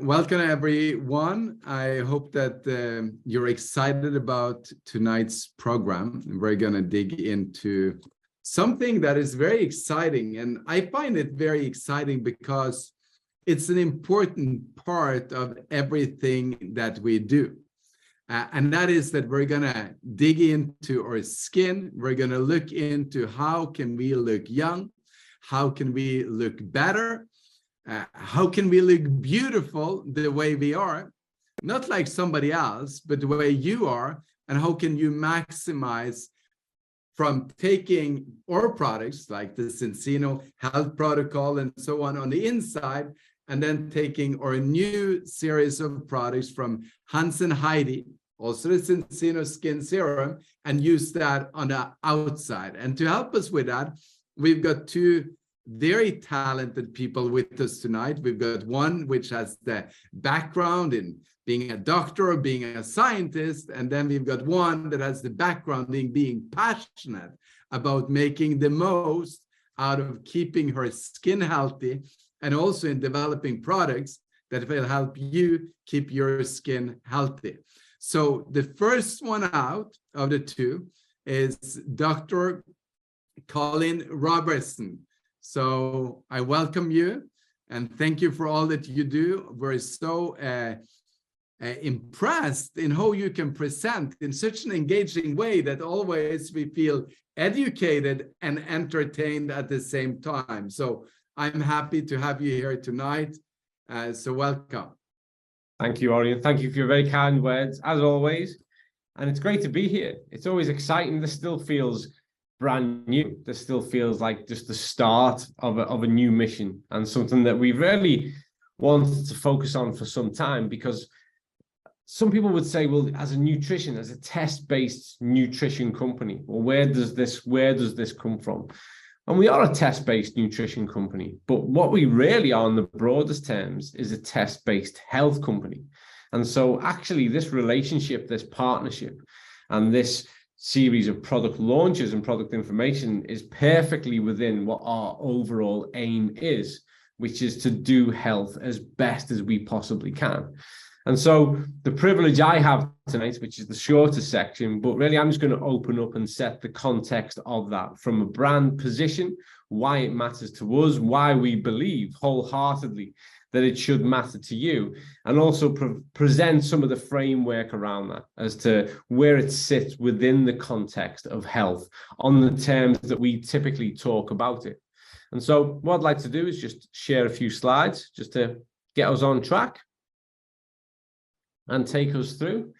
Welcome, everyone. I hope that you're excited about tonight's program. We're going to dig into something that is very exciting, and I find it very exciting because it's an important part of everything that we do. And that is that we're going to dig into our skin. We're going to look into how can we look young, how can we look better, how can we look beautiful the way we are, not like somebody else, but the way you are, and how can you maximize from taking our products like the Zinzino health protocol and so on the inside, and then taking our new series of products from Hans and Heidi, also the Zinzino skin serum, and use that on the outside. And to help us with that, we've got two very talented people with us tonight. We've got one which has the background in being a doctor or being a scientist, and then we've got one that has the background in being passionate about making the most out of keeping her skin healthy, and also in developing products that will help you keep your skin healthy. So the first one out of the two is Dr. Colin Robertson. So I welcome you and thank you for all that you do. We're so impressed in how you can present in such an engaging way that always we feel educated and entertained at the same time. So I'm happy to have you here tonight. So welcome. Thank you, Orion. Thank you for your very kind words, as always. And it's great to be here. It's always exciting. This still feels brand new. This still feels like just the start of a new mission, and something that we've really wanted to focus on for some time, because some people would say, well, as a test-based nutrition company, well, where does this come from? And we are a test-based nutrition company, but what we really are in the broadest terms is a test-based health company. And so actually this relationship, this partnership, and this series of product launches and product information is perfectly within what our overall aim is, which is to do health as best as we possibly can. And so the privilege I have tonight, which is the shorter section, but really I'm just going to open up and set the context of that from a brand position, why it matters to us, why we believe wholeheartedly that it should matter to you, and also present some of the framework around that as to where it sits within the context of health on the terms that we typically talk about it. And so what I'd like to do is just share a few slides just to get us on track and take us through.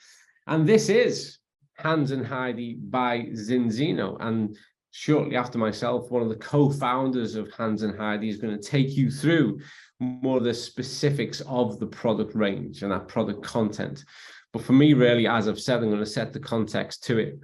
And this is Hans and Heidi by Zinzino. And shortly after myself, one of the co-founders of Hans and Heidi is going to take you through more of the specifics of the product range and that product content. But for me, really, as I've said, I'm going to set the context to it.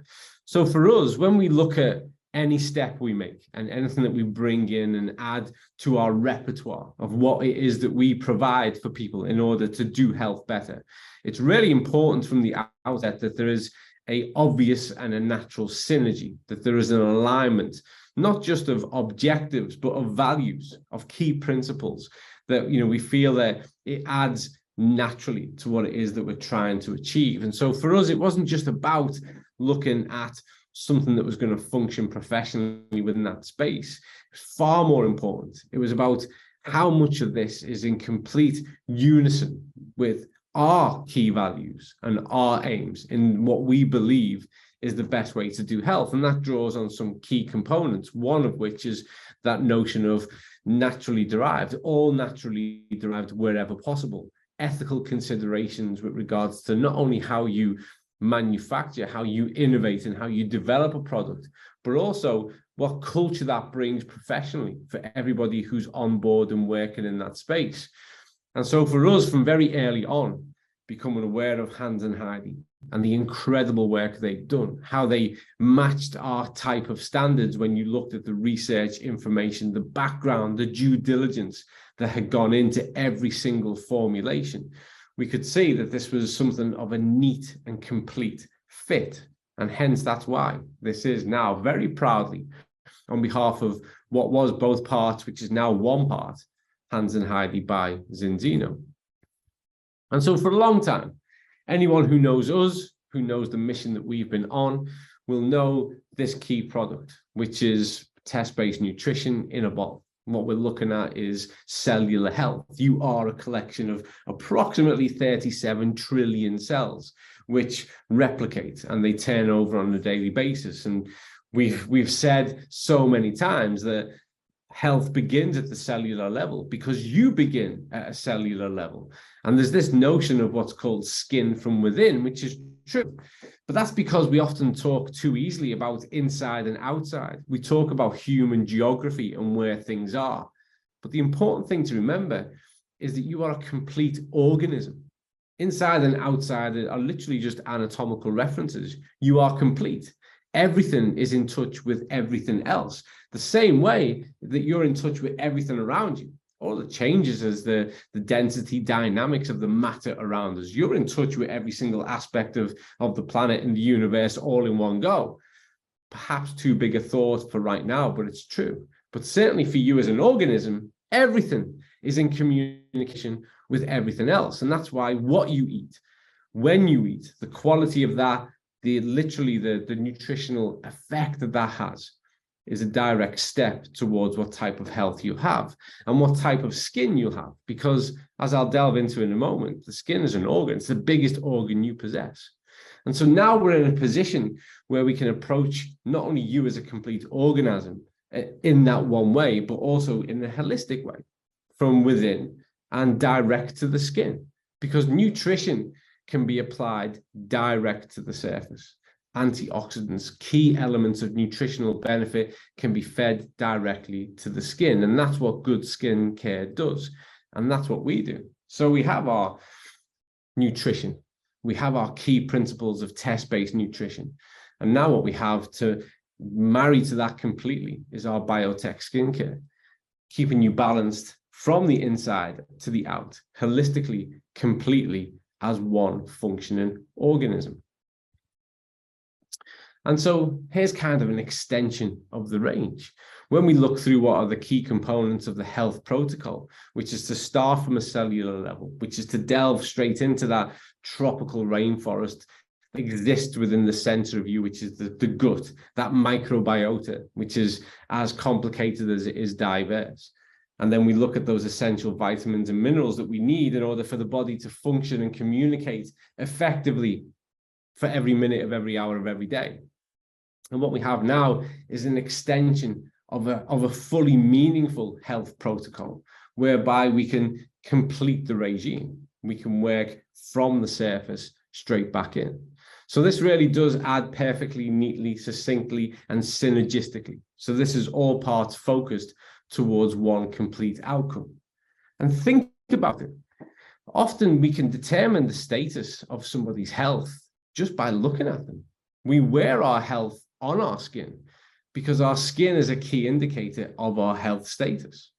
So for us, when we look at any step we make and anything that we bring in and add to our repertoire of what it is that we provide for people in order to do health better, it's really important from the outset that there is an obvious and a natural synergy, that there is an alignment, not just of objectives, but of values, of key principles that, you know, we feel that it adds naturally to what it is that we're trying to achieve. And so for us, it wasn't just about looking at something that was going to function professionally within that space. Far more important, it was about how much of this is in complete unison with our key values and our aims in what we believe is the best way to do health. And that draws on some key components, one of which is that notion of naturally derived, all naturally derived wherever possible. Ethical considerations with regards to not only how you manufacture, how you innovate and how you develop a product, but also what culture that brings professionally for everybody who's on board and working in that space. And so for us, from very early on, becoming aware of Hans and Heidi and the incredible work they've done, how they matched our type of standards when you looked at the research information, the background, the due diligence that had gone into every single formulation, we could see that this was something of a neat and complete fit And hence, that's why this is now very proudly on behalf of what was both parts, which is now one part, Hans and Heidi by Zinzino. And so for a long time, anyone who knows us, who knows the mission that we've been on, will know this key product, which is test-based nutrition in a bottle. What we're looking at is cellular health. You are a collection of approximately 37 trillion cells, which replicate and they turn over on a daily basis. And we've said so many times that health begins at the cellular level because you begin at a cellular level. And there's this notion of what's called skin from within, which is true. But that's because we often talk too easily about inside and outside. We talk about human geography and where things are. But the important thing to remember is that you are a complete organism. Inside and outside are literally just anatomical references. You are complete. Everything is in touch with everything else. The same way that you're in touch with everything around you. All the changes as the density dynamics of the matter around us. You're in touch with every single aspect of the planet and the universe all in one go. Perhaps too big a thought for right now, but it's true. But certainly for you as an organism, everything is in communication with everything else. And that's why what you eat, when you eat, the quality of that, the nutritional effect that has is a direct step towards what type of health you have and what type of skin you have. Because as I'll delve into in a moment, the skin is an organ. It's the biggest organ you possess. And so now we're in a position where we can approach not only you as a complete organism in that one way, but also in a holistic way from within and direct to the skin, because nutrition can be applied direct to the surface. Antioxidants, key elements of nutritional benefit, can be fed directly to the skin. And that's what good skin care does. And that's what we do. So we have our nutrition. We have our key principles of test-based nutrition. And now what we have to marry to that completely is our biotech skincare, keeping you balanced from the inside to the out, holistically, completely, as one functioning organism. And so here's kind of an extension of the range. When we look through what are the key components of the health protocol, which is to start from a cellular level, which is to delve straight into that tropical rainforest that exists within the center of you, which is the gut, that microbiota, which is as complicated as it is diverse. And then we look at those essential vitamins and minerals that we need in order for the body to function and communicate effectively for every minute of every hour of every day. And what we have now is an extension of a fully meaningful health protocol, whereby we can complete the regime. We can work from the surface straight back in. So this really does add perfectly, neatly, succinctly, and synergistically. So this is all parts focused towards one complete outcome. And think about it. Often we can determine the status of somebody's health just by looking at them. We wear our health on our skin because our skin is a key indicator of our health status.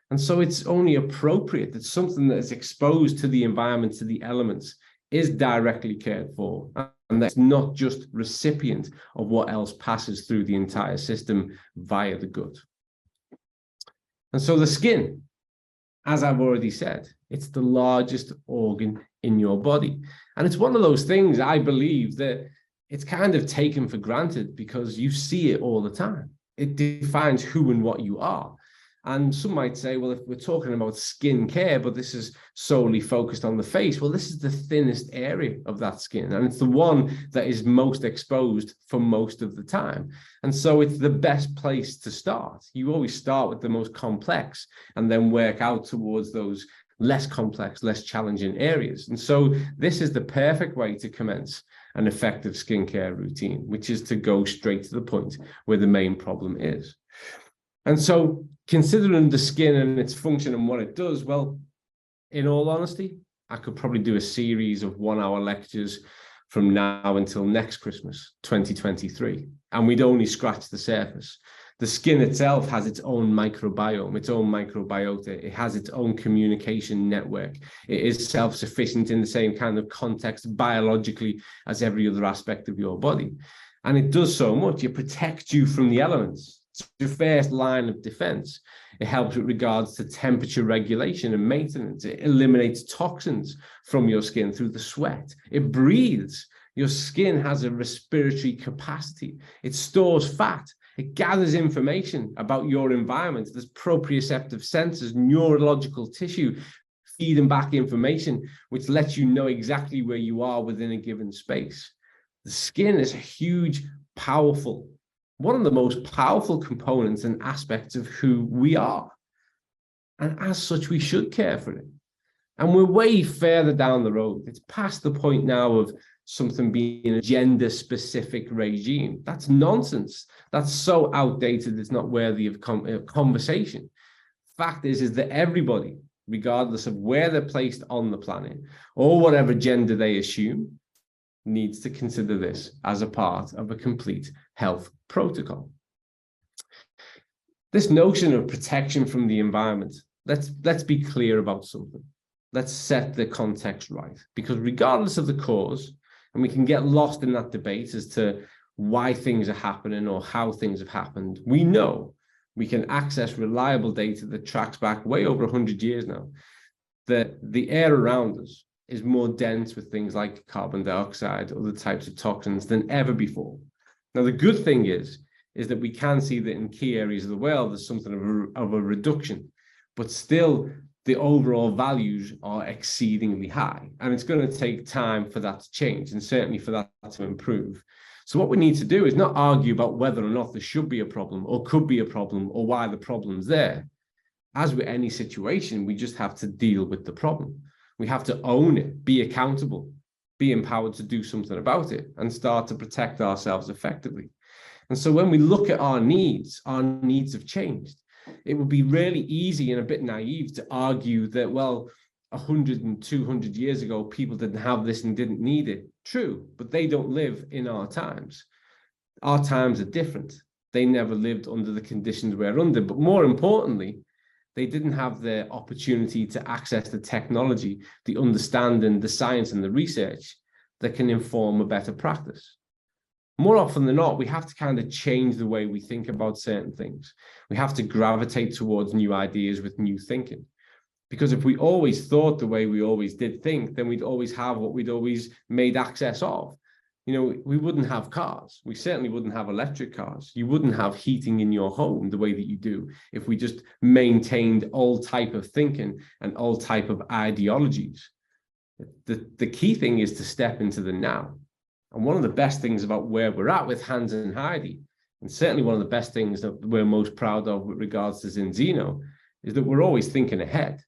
And so it's only appropriate that something that is exposed to the environment, to the elements, is directly cared for. And that's not just recipient of what else passes through the entire system via the gut. And so the skin, as I've already said, it's the largest organ in your body. And it's one of those things, I believe, that it's kind of taken for granted because you see it all the time. It defines who and what you are. And some might say, well, if we're talking about skin care, but this is solely focused on the face, well, this is the thinnest area of that skin. And it's the one that is most exposed for most of the time. And so it's the best place to start. You always start with the most complex and then work out towards those less complex, less challenging areas. And so this is the perfect way to commence an effective skincare routine, which is to go straight to the point where the main problem is. And so considering the skin and its function and what it does, well, in all honesty, I could probably do a series of 1-hour lectures from now until next Christmas, 2023. And we'd only scratch the surface. The skin itself has its own microbiome, its own microbiota. It has its own communication network. It is self-sufficient in the same kind of context biologically as every other aspect of your body. And it does so much. It protects you from the elements. It's your first line of defense. It helps with regards to temperature regulation and maintenance. It eliminates toxins from your skin through the sweat. It breathes. Your skin has a respiratory capacity. It stores fat. It gathers information about your environment. There's proprioceptive sensors, neurological tissue feeding back information, which lets you know exactly where you are within a given space. The skin is a huge, powerful, one of the most powerful components and aspects of who we are. And as such, we should care for it. And we're way further down the road. It's past the point now of something being a gender-specific regime. That's nonsense. That's so outdated, it's not worthy of conversation. Fact is that everybody, regardless of where they're placed on the planet or whatever gender they assume, needs to consider this as a part of a complete health protocol. This notion of protection from the environment, let's be clear about something. Let's set the context right, because regardless of the cause, and we can get lost in that debate as to why things are happening or how things have happened, we know we can access reliable data that tracks back way over 100 years now, that the air around us is more dense with things like carbon dioxide, other types of toxins than ever before. Now, the good thing is that we can see that in key areas of the world, there's something of a reduction, but still the overall values are exceedingly high. And it's going to take time for that to change and certainly for that to improve. So what we need to do is not argue about whether or not there should be a problem or could be a problem or why the problem's there. As with any situation, we just have to deal with the problem. We have to own it, be accountable, be empowered to do something about it and start to protect ourselves effectively. And so when we look at our needs have changed. It would be really easy and a bit naive to argue that, well, 100 and 200 years ago, people didn't have this and didn't need it. True, but they don't live in our times. Our times are different. They never lived under the conditions we're under. But more importantly, they didn't have the opportunity to access the technology, the understanding, the science and the research that can inform a better practice. More often than not, we have to kind of change the way we think about certain things. We have to gravitate towards new ideas with new thinking. Because if we always thought the way we always did think, then we'd always have what we'd always made access of. You know, we wouldn't have cars. We certainly wouldn't have electric cars. You wouldn't have heating in your home the way that you do if we just maintained old type of thinking and old type of ideologies. The key thing is to step into the now. And one of the best things about where we're at with Hans and Heidi, and certainly one of the best things that we're most proud of with regards to Zinzino, is that we're always thinking ahead.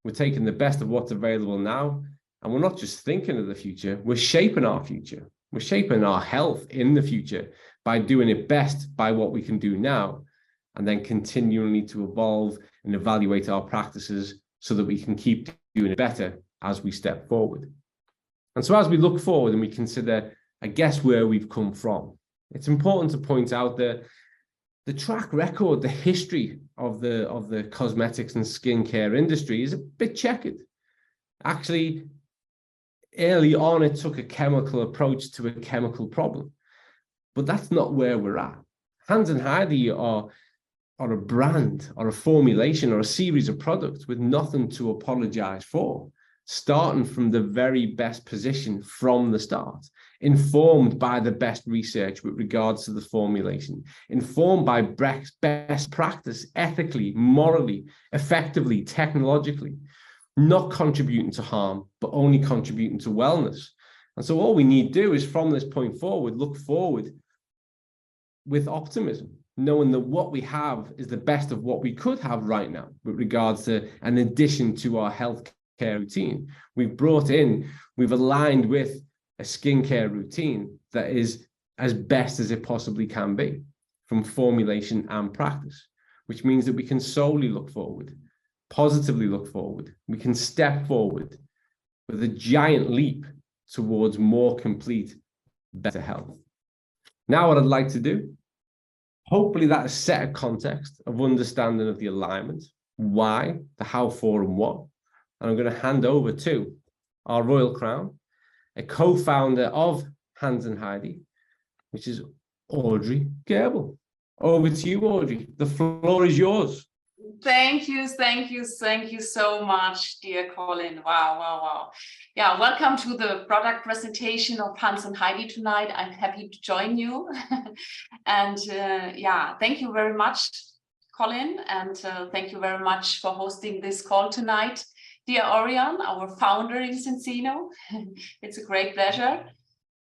We're taking the best of what's available now, and we're not just thinking of the future, we're shaping our future. We're shaping our health in the future by doing it best by what we can do now, and then continually to evolve and evaluate our practices so that we can keep doing it better as we step forward. And so as we look forward and we consider, I guess, where we've come from, it's important to point out that the track record, the history of the cosmetics and skincare industry is a bit checkered. Actually, early on, it took a chemical approach to a chemical problem, but that's not where we're at. Hans and Heidi are a brand or a formulation or a series of products with nothing to apologize for, starting from the very best position from the start, informed by the best research with regards to the formulation, informed by best practice, ethically, morally, effectively, technologically, not contributing to harm, but only contributing to wellness. And so all we need to do is from this point forward, look forward with optimism, knowing that what we have is the best of what we could have right now with regards to an addition to our healthcare routine. We've aligned with a skincare routine that is as best as it possibly can be from formulation and practice, which means that we can solely look forward, positively look forward. We can step forward with a giant leap towards more complete, better health. Now, what I'd like to do, hopefully that has set a context of understanding of the alignment, why, the how, for, and what. And I'm going to hand over to our Royal Crown, a co-founder of Hans and Heidi, which is Audrey Gerbil. Over to you, Audrey. The floor is yours. Thank you so much, dear Colin. Wow. Yeah, welcome to the product presentation of Hans and Heidi tonight. I'm happy to join you. And yeah, thank you very much, Colin, and thank you very much for hosting this call tonight. Dear Orion, our founder in Zinzino, it's a great pleasure.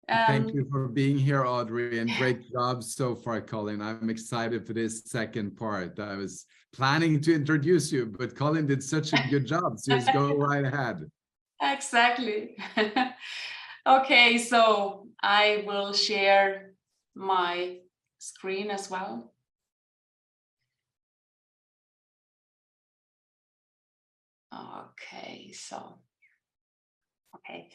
Thank you for being here, Audrey, and great job so far, Colin. I'm excited for this second part. I was planning to introduce you, but Colin did such a good job, so just go right ahead. Exactly. Okay, so I will share my screen as well. Okay, okay.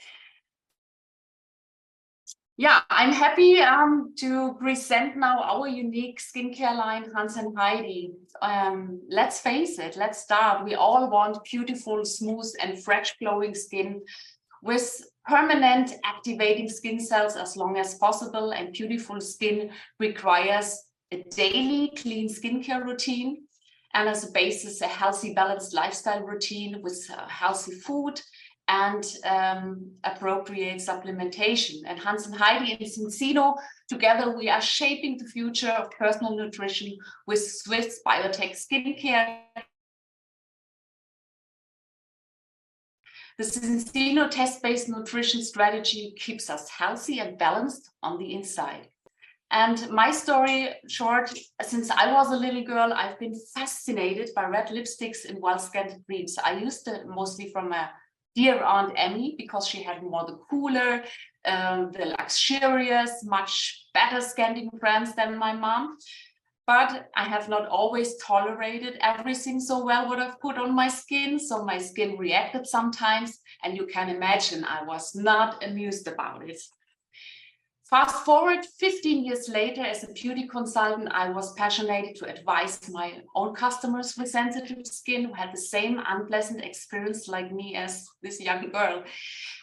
Yeah, I'm happy to present now our unique skincare line, Hans and Heidi. Let's face it, let's start. We all want beautiful, smooth and fresh glowing skin with permanent activating skin cells as long as possible, and beautiful skin requires a daily clean skincare routine, and as a basis, a healthy, balanced lifestyle routine with healthy food and appropriate supplementation. And Hans and Heidi in Zinzino, together we are shaping the future of personal nutrition with Swiss biotech skincare. The Zinzino test-based nutrition strategy keeps us healthy and balanced on the inside. And my story short, since I was a little girl, I've been fascinated by red lipsticks and well-scented creams. I used it mostly from a dear Aunt Emmy, because she had more the cooler, the luxurious, much better scenting brands than my mom. But I have not always tolerated everything so well what I've put on my skin. So my skin reacted sometimes, and you can imagine I was not amused about it. Fast forward 15 years later, as a beauty consultant, I was passionate to advise my own customers with sensitive skin who had the same unpleasant experience like me as this young girl.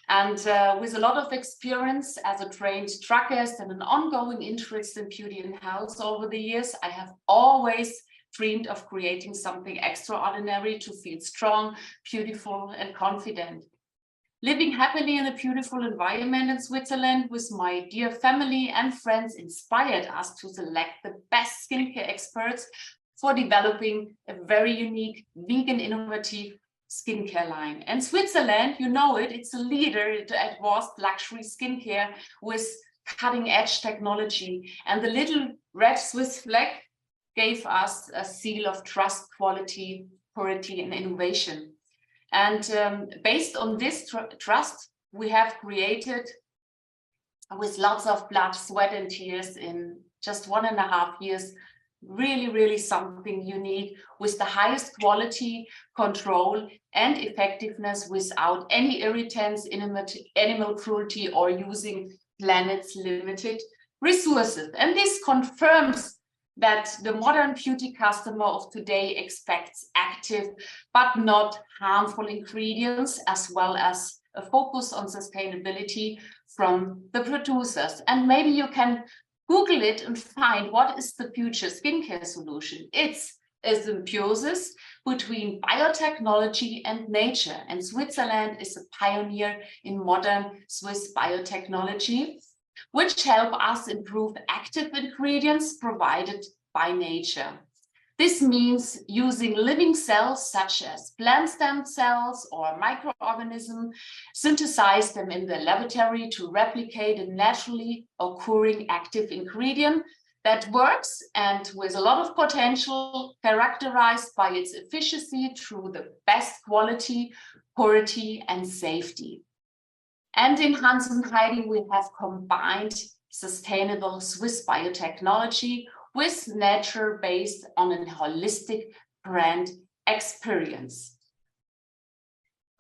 And with a lot of experience as a trained druggist and an ongoing interest in beauty and health over the years, I have always dreamed of creating something extraordinary to feel strong, beautiful, and confident. Living happily in a beautiful environment in Switzerland with my dear family and friends inspired us to select the best skincare experts for developing a very unique, vegan, innovative skincare line. And Switzerland, you know it, it's a leader at advanced luxury skincare with cutting-edge technology. And the little red Swiss flag gave us a seal of trust, quality, purity, and innovation. And based on this trust, we have created, with lots of blood, sweat, and tears in just 1.5 years, really something unique with the highest quality, control, and effectiveness without any irritants, animal cruelty, or using planet's limited resources. And this confirms that the modern beauty customer of today expects active but not harmful ingredients, as well as a focus on sustainability from the producers. And maybe you can Google it and find what is the future skincare solution. It's a symbiosis between biotechnology and nature. And Switzerland is a pioneer in modern Swiss biotechnology, which help us improve active ingredients provided by nature. This means using living cells such as plant stem cells or microorganisms, synthesize them in the laboratory to replicate a naturally occurring active ingredient that works and with a lot of potential, characterized by its efficiency through the best quality, purity, and safety. And in Hans and Heidi, we have combined sustainable Swiss biotechnology with nature based on a holistic brand experience.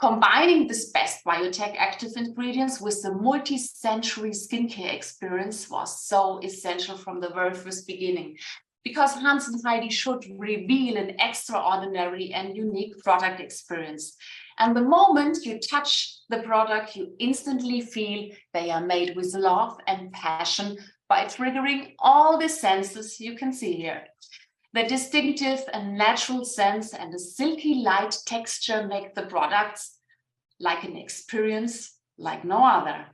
Combining this best biotech active ingredients with the multi-sensory skincare experience was so essential from the very first beginning, because Hans and Heidi should reveal an extraordinary and unique product experience. And the moment you touch the product, you instantly feel they are made with love and passion by triggering all the senses you can see here. The distinctive and natural sense and the silky light texture make the products like an experience like no other.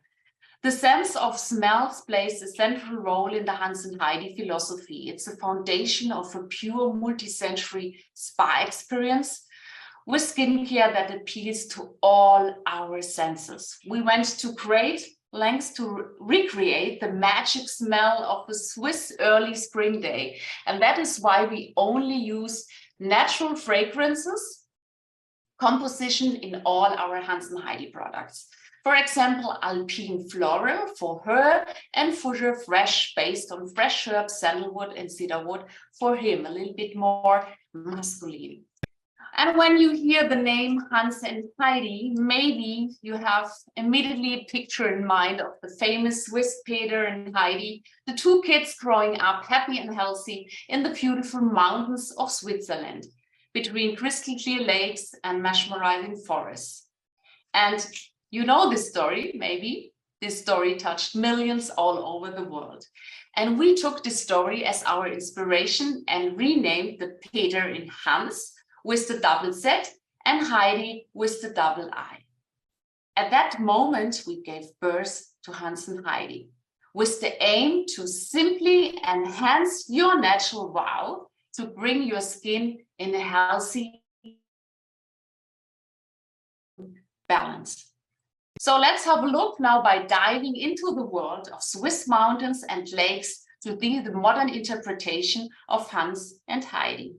The sense of smells plays a central role in the Hans and Heidi philosophy. It's a foundation of a pure multi-sensory spa experience with skincare that appeals to all our senses. We went to great lengths to recreate the magic smell of a Swiss early spring day. And that is why we only use natural fragrances composition in all our Hans and Heidi products. For example, Alpine Floral for her and Fougere Fresh based on fresh herbs, sandalwood and cedarwood for him, a little bit more masculine. And when you hear the name Hans and Heidi, maybe you have immediately a picture in mind of the famous Swiss Peter and Heidi, the two kids growing up happy and healthy in the beautiful mountains of Switzerland, between crystal clear lakes and mesmerizing forests. And you know this story, maybe. This story touched millions all over the world. And we took this story as our inspiration and renamed the Peter in Hans with the double Z and Heidi with the double I. At that moment, we gave birth to Hans and Heidi with the aim to simply enhance your natural wow, to bring your skin in a healthy balance. So let's have a look now by diving into the world of Swiss mountains and lakes to be the modern interpretation of Hans and Heidi.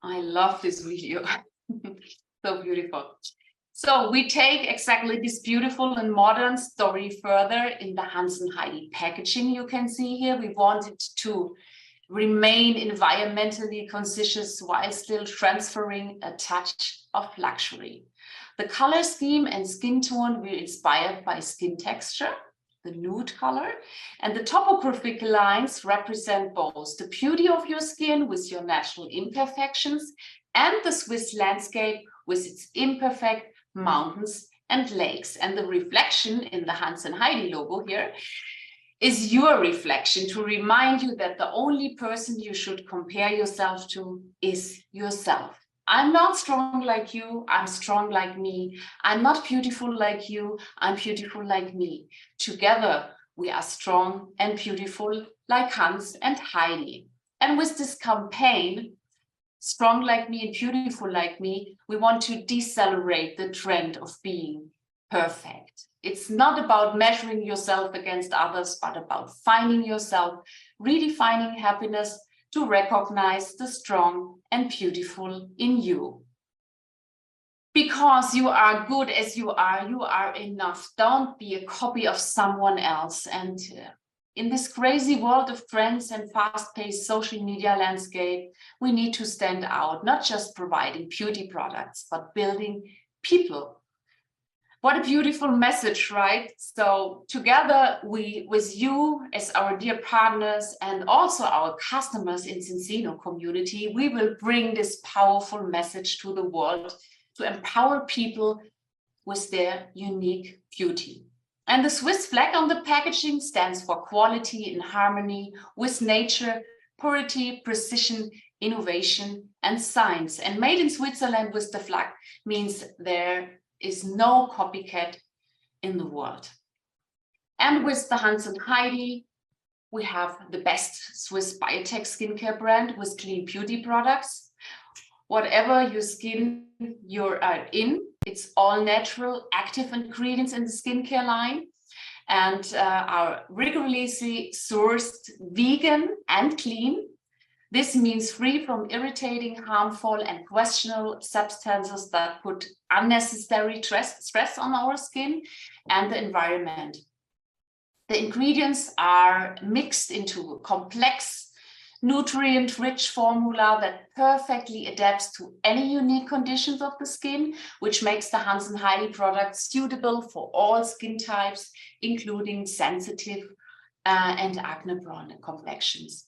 I love this video. So beautiful. So we take exactly this beautiful and modern story further in the Hans and Heidi packaging you can see here. We wanted to remain environmentally conscious while still transferring a touch of luxury. The color scheme and skin tone were inspired by skin texture, the nude color, and the topographical lines represent both the beauty of your skin with your natural imperfections and the Swiss landscape with its imperfect mountains and lakes. And the reflection in the Hans and Heidi logo here is your reflection to remind you that the only person you should compare yourself to is yourself. I'm not strong like you, I'm strong like me. I'm not beautiful like you, I'm beautiful like me. Together, we are strong and beautiful like Hans and Heidi. And with this campaign, Strong Like Me and Beautiful Like Me, we want to decelerate the trend of being perfect. It's not about measuring yourself against others, but about finding yourself, redefining happiness, to recognize the strong and beautiful in you. Because you are good as you are enough. Don't be a copy of someone else. And in this crazy world of trends and fast-paced social media landscape, we need to stand out, not just providing beauty products, but building people. What a beautiful message, right? So together with you as our dear partners and also our customers in Zinzino community, we will bring this powerful message to the world to empower people with their unique beauty. And the Swiss flag on the packaging stands for quality in harmony with nature, purity, precision, innovation, and science. And made in Switzerland with the flag means there is no copycat in the world. And with the Hans and Heidi, we have the best Swiss biotech skincare brand with clean beauty products. Whatever your skin you're in, it's all natural, active ingredients in the skincare line, and are rigorously sourced, vegan and clean. This means free from irritating, harmful, and questionable substances that put unnecessary stress on our skin and the environment. The ingredients are mixed into a complex, nutrient-rich formula that perfectly adapts to any unique conditions of the skin, which makes the Hans and Heidi product suitable for all skin types, including sensitive and acne-prone complexions.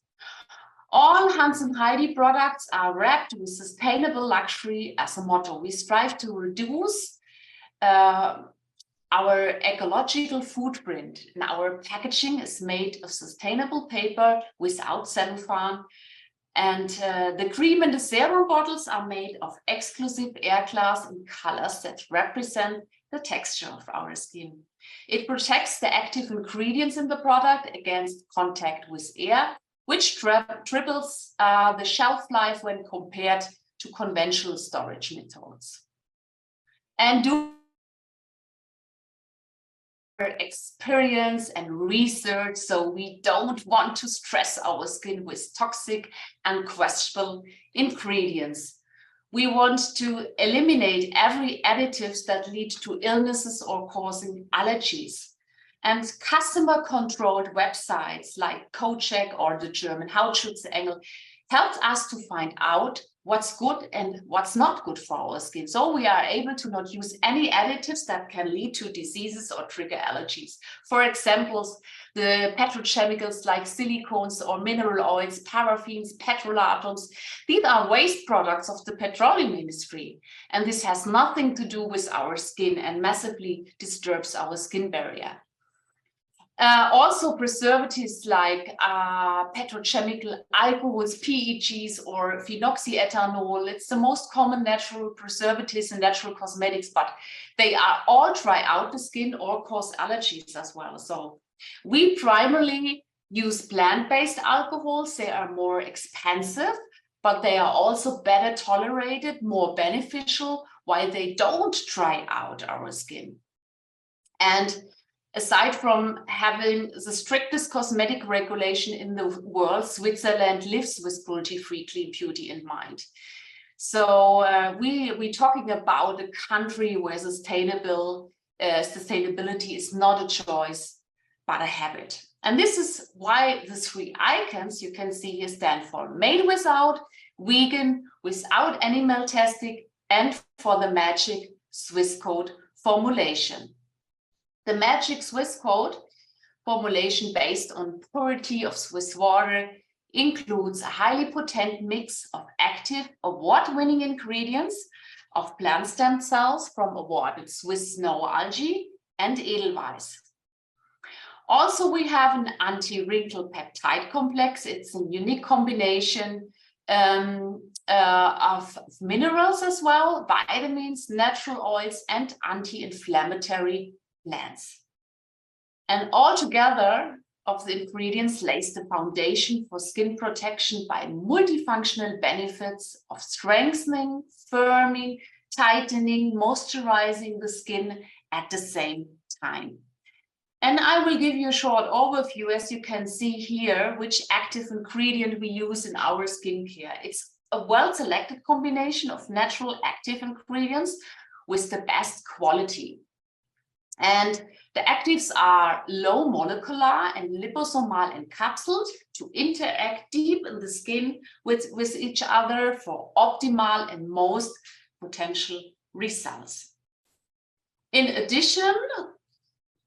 All Hans and Heidi products are wrapped with sustainable luxury as a motto. We strive to reduce our ecological footprint, and our packaging is made of sustainable paper without cellophane. And the cream and the serum bottles are made of exclusive air glass in colors that represent the texture of our skin. It protects the active ingredients in the product against contact with air, which triples the shelf life when compared to conventional storage methods. And due experience and research, so we don't want to stress our skin with toxic and questionable ingredients. We want to eliminate every additives that lead to illnesses or causing allergies. And customer-controlled websites like CoCheck or the German Hautschutz-Engel helped us to find out what's good and what's not good for our skin. So we are able to not use any additives that can lead to diseases or trigger allergies. For example, the petrochemicals like silicones or mineral oils, paraffins, petrolatoms, these are waste products of the petroleum industry. And this has nothing to do with our skin and massively disturbs our skin barrier. Also preservatives like petrochemical alcohols, PEGs, or phenoxyethanol. It's the most common natural preservatives in natural cosmetics, but they are all dry out the skin or cause allergies as well. So we primarily use plant-based alcohols. They are more expensive, but they are also better tolerated, more beneficial, while they don't dry out our skin. And aside from having the strictest cosmetic regulation in the world, Switzerland lives with cruelty-free clean beauty in mind. So we're talking about a country where sustainability is not a choice, but a habit. And this is why the three icons you can see here stand for: made without, vegan, without animal testing, and for the magic Swiss code formulation. The magic Swiss code formulation based on purity of Swiss water includes a highly potent mix of active, award-winning ingredients of plant stem cells from awarded Swiss snow algae and Edelweiss. Also, we have an anti-wrinkle peptide complex. It's a unique combination of minerals as well, vitamins, natural oils, and anti-inflammatory plants. And altogether of the ingredients lays the foundation for skin protection by multifunctional benefits of strengthening, firming, tightening, moisturizing the skin at the same time. And I will give you a short overview, as you can see here, which active ingredient we use in our skincare. It's a well-selected combination of natural active ingredients with the best quality. And the actives are low molecular and liposomal encapsulated to interact deep in the skin with each other for optimal and most potential results. In addition,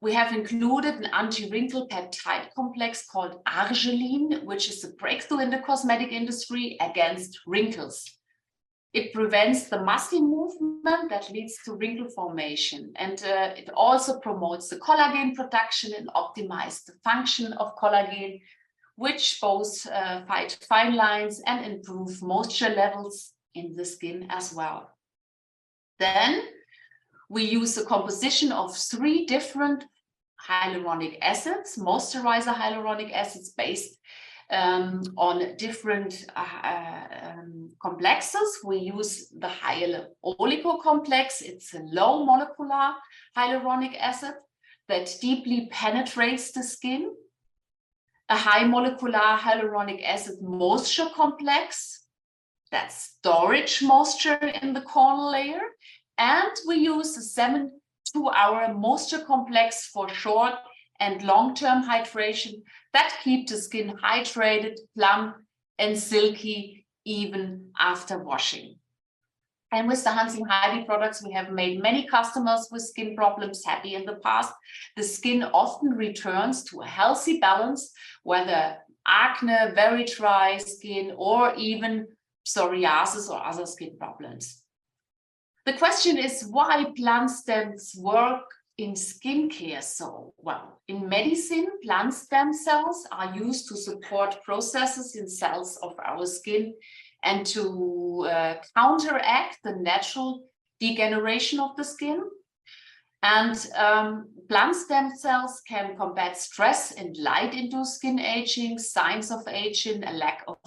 we have included an anti-wrinkle peptide complex called arginine, which is a breakthrough in the cosmetic industry against wrinkles. It prevents the muscle movement that leads to wrinkle formation, and it also promotes the collagen production and optimizes the function of collagen, which both fight fine lines and improve moisture levels in the skin as well. Then we use a composition of 3 different hyaluronic acids, moisturizer hyaluronic acids based on different complexes. We use the oligo complex. It's a low molecular hyaluronic acid that deeply penetrates the skin. A high molecular hyaluronic acid moisture complex, that's storage moisture in the corneal layer. And we use a 72-hour moisture complex for short and long-term hydration that keep the skin hydrated, plump, and silky even after washing. And with the Hans & Heidi products, we have made many customers with skin problems happy in the past. The skin often returns to a healthy balance, whether acne, very dry skin, or even psoriasis or other skin problems. The question is why plant stems work in skincare so well. In medicine, plant stem cells are used to support processes in cells of our skin and to counteract the natural degeneration of the skin. And plant stem cells can combat stress and light-induced skin aging, signs of aging, a lack of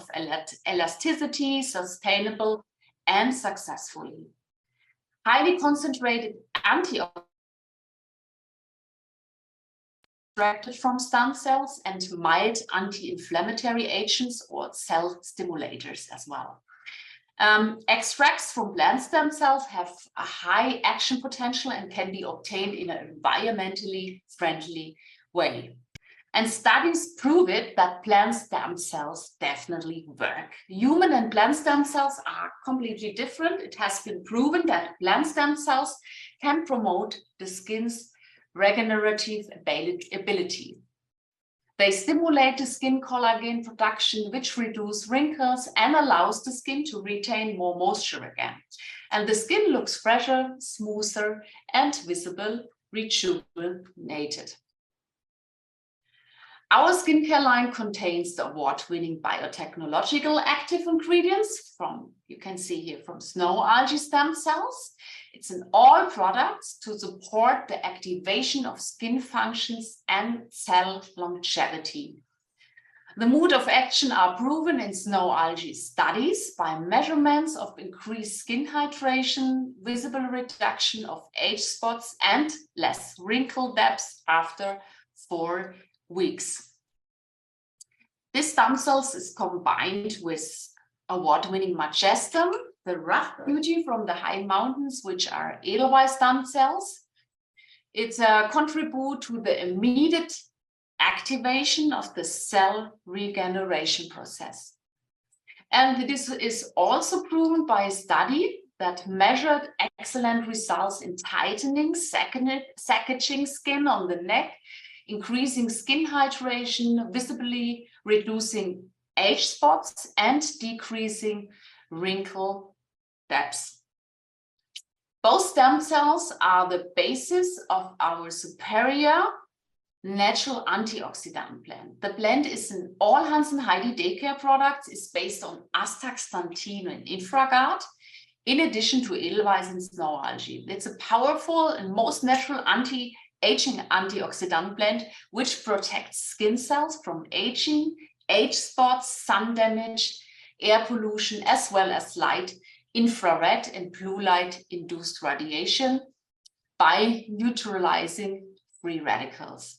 elasticity, sustainable and successfully. Highly concentrated antioxidants extracted from stem cells and mild anti-inflammatory agents or cell stimulators as well. Extracts from plant stem cells have a high action potential and can be obtained in an environmentally friendly way. And studies prove it that plant stem cells definitely work. Human and plant stem cells are completely different. It has been proven that plant stem cells can promote the skin's regenerative ability. They stimulate the skin collagen production, which reduces wrinkles and allows the skin to retain more moisture again. And the skin looks fresher, smoother, and visible, rejuvenated. Our skincare line contains the award-winning biotechnological active ingredients from, you can see here, from snow algae stem cells. It's in all products to support the activation of skin functions and cell longevity. The mode of action are proven in snow algae studies by measurements of increased skin hydration, visible reduction of age spots, and less wrinkle depth after 4 weeks. This stem cells is combined with award-winning Majestem, the rough beauty from the high mountains, which are Edelweiss stem cells. It contributes to the immediate activation of the cell regeneration process. And this is also proven by a study that measured excellent results in tightening, sagging skin on the neck, increasing skin hydration, visibly reducing age spots, and decreasing wrinkle depth. Both stem cells are the basis of our superior natural antioxidant blend. The blend is in all Hans & Heidi daycare products, is based on astaxanthin and Infraguard, in addition to Edelweiss and snow algae. It's a powerful and most natural anti-aging antioxidant blend, which protects skin cells from aging, age spots, sun damage, air pollution, as well as light, infrared and blue light induced radiation by neutralizing free radicals.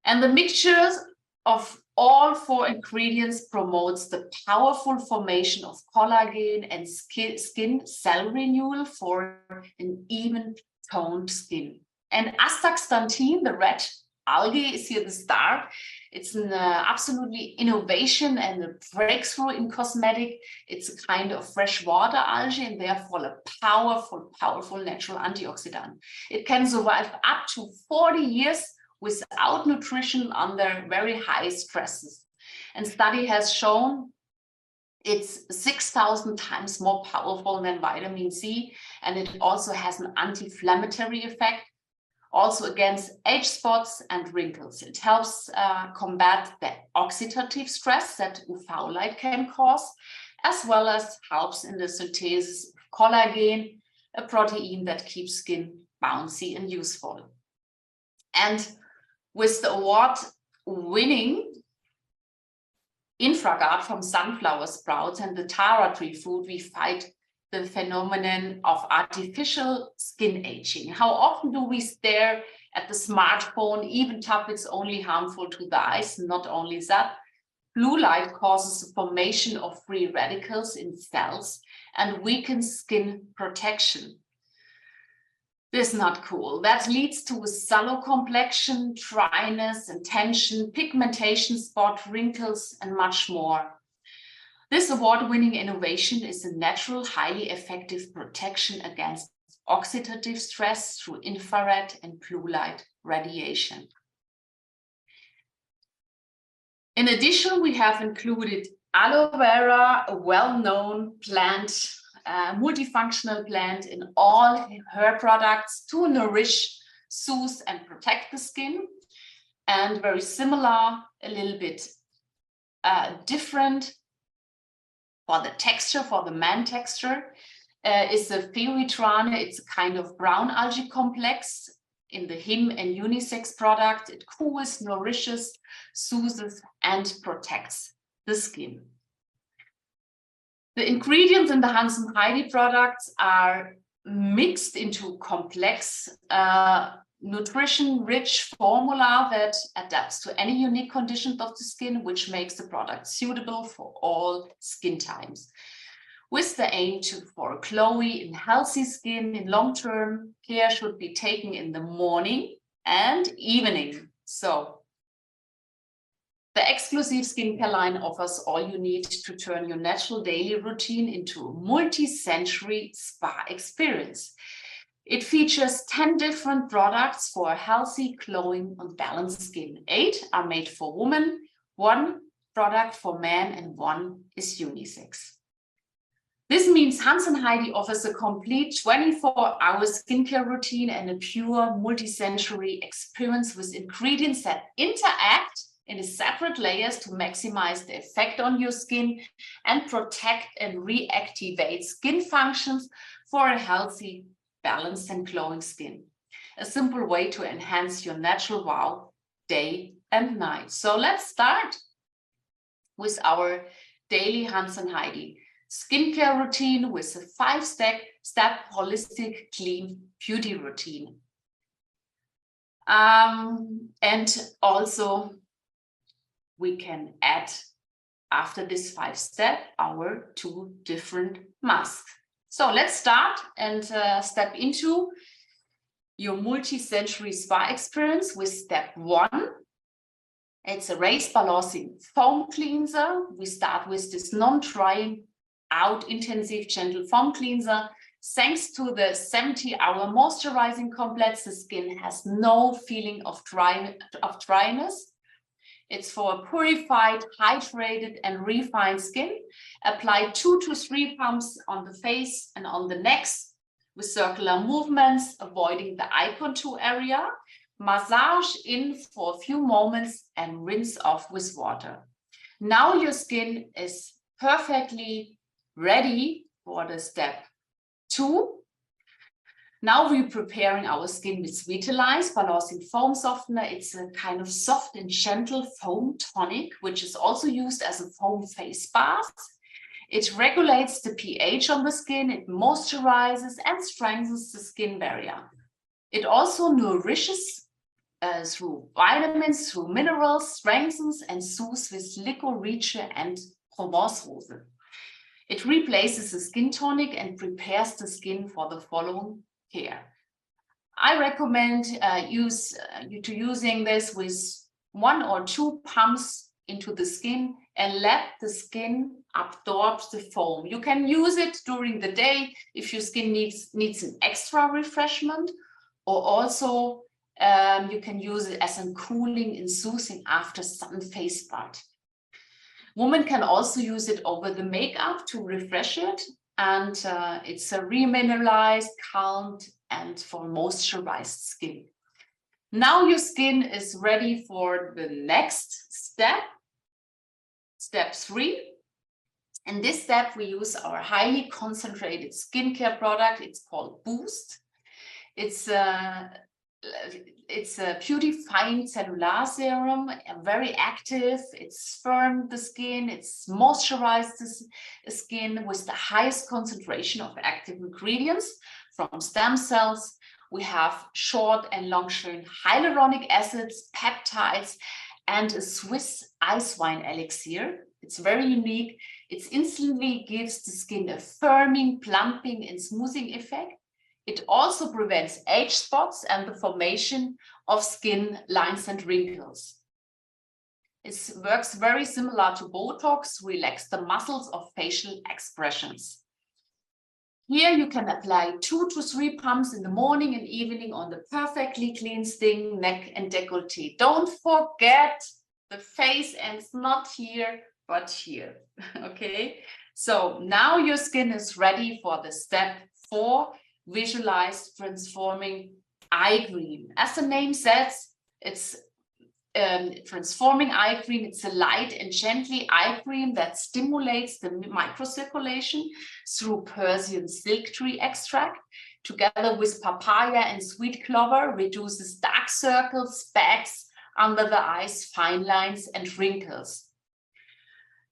And the mixtures of all 4 ingredients promotes the powerful formation of collagen and skin cell renewal for an even toned skin. And astaxanthin, the red algae, is here the star. It's an absolutely innovation and a breakthrough in cosmetic. It's a kind of freshwater algae and therefore a powerful, powerful natural antioxidant. It can survive up to 40 years without nutrition under very high stresses. And study has shown it's 6,000 times more powerful than vitamin C, and it also has an anti-inflammatory effect also against age spots and wrinkles. It helps combat the oxidative stress that UV light can cause, as well as helps in the synthesis of collagen, a protein that keeps skin bouncy and useful. And with the award-winning Infraguard from sunflower sprouts and the tara tree fruit, we fight the phenomenon of artificial skin aging. How often do we stare at the smartphone, even though it's only harmful to the eyes? Not only that, blue light causes the formation of free radicals in cells and weakens skin protection. This is not cool. That leads to a sallow complexion, dryness and tension, pigmentation spot, wrinkles, and much more. This award-winning innovation is a natural, highly effective protection against oxidative stress through infrared and blue light radiation. In addition, we have included aloe vera, a well-known plant, multifunctional plant, in all her products to nourish, soothe, and protect the skin. And very similar, a little bit different for the texture, for the man texture, is the feuitrane. It's a kind of brown algae complex in the him and unisex product. It cools, nourishes, soothes, and protects the skin. The ingredients in the Hans and Heidi products are mixed into complex, nutrition-rich formula that adapts to any unique conditions of the skin, which makes the product suitable for all skin types. With the aim for a glowy and healthy skin in long-term, care should be taken in the morning and evening. So the exclusive skincare line offers all you need to turn your natural daily routine into a multi-sensory spa experience. It features 10 different products for a healthy, glowing, and balanced skin. 8 are made for women, 1 product for men, and 1 is unisex. This means Hans and Heidi offers a complete 24-hour skincare routine and a pure multi-sensory experience with ingredients that interact in separate layers to maximize the effect on your skin and protect and reactivate skin functions for a healthy, balanced, and glowing skin. A simple way to enhance your natural wow day and night. So let's start with our daily Hans and Heidi skincare routine with a 5-step holistic clean beauty routine. And also we can add, after this 5-step, our 2 different masks. So let's start and step into your multi-sensory spa experience with step 1. It's a raised balancing foam cleanser. We start with this non-drying out intensive gentle foam cleanser. Thanks to the 70-hour moisturizing complex, the skin has no feeling of dryness. It's for a purified, hydrated, and refined skin. Apply 2 to 3 pumps on the face and on the neck with circular movements, avoiding the eye contour area. Massage in for a few moments and rinse off with water. Now your skin is perfectly ready for the step 2. Now we're preparing our skin with Vitalize Balancing Foam Softener. It's a kind of soft and gentle foam tonic, which is also used as a foam face bath. It regulates the pH on the skin, it moisturizes and strengthens the skin barrier. It also nourishes through vitamins, through minerals, strengthens and soothes with Licorice and Provence Rose. It replaces the skin tonic and prepares the skin for the following care. I recommend using this with 1 or 2 pumps into the skin and let the skin absorb the foam. You can use it during the day if your skin needs an extra refreshment, or also you can use it as a cooling and soothing after sun face bath. Women can also use it over the makeup to refresh it, and it's a remineralized, calmed, and for moisturized skin. Now your skin is ready for the next step, step 3. In this step, we use our highly concentrated skincare product. It's called Boost. It's a purifying cellular serum, very active. It's firmed the skin, it's moisturized the skin with the highest concentration of active ingredients from stem cells. We have short and long chain hyaluronic acids, peptides, and a Swiss ice wine elixir. It's very unique. It instantly gives the skin a firming, plumping, and smoothing effect. It also prevents age spots and the formation of skin lines and wrinkles. It works very similar to Botox, relax the muscles of facial expressions. Here you can apply 2 to 3 pumps in the morning and evening on the perfectly clean skin, neck, and décolleté. Don't forget the face ends not here, but here. Okay, so now your skin is ready for the step 4. Visualize transforming eye cream. As the name says, it's transforming eye cream. It's a light and gently eye cream that stimulates the microcirculation through Persian silk tree extract, together with papaya and sweet clover, reduces dark circles, bags under the eyes, fine lines, and wrinkles.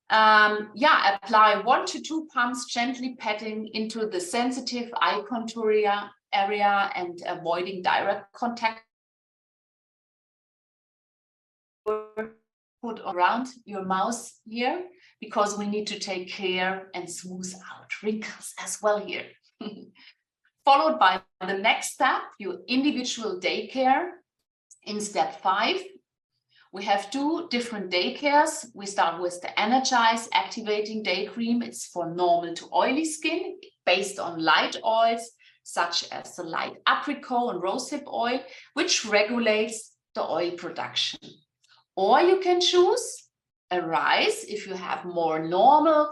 Apply 1 to 2 pumps, gently patting into the sensitive eye contour area and avoiding direct contact. Put around your mouth here, because we need to take care and smooth out wrinkles as well here. Followed by the next step, your individual day care. In step 5, we have 2 different day cares. We start with the Energize Activating Day Cream. It's for normal to oily skin, based on light oils, such as the light apricot and rosehip oil, which regulates the oil production. Or you can choose Arise if you have more normal,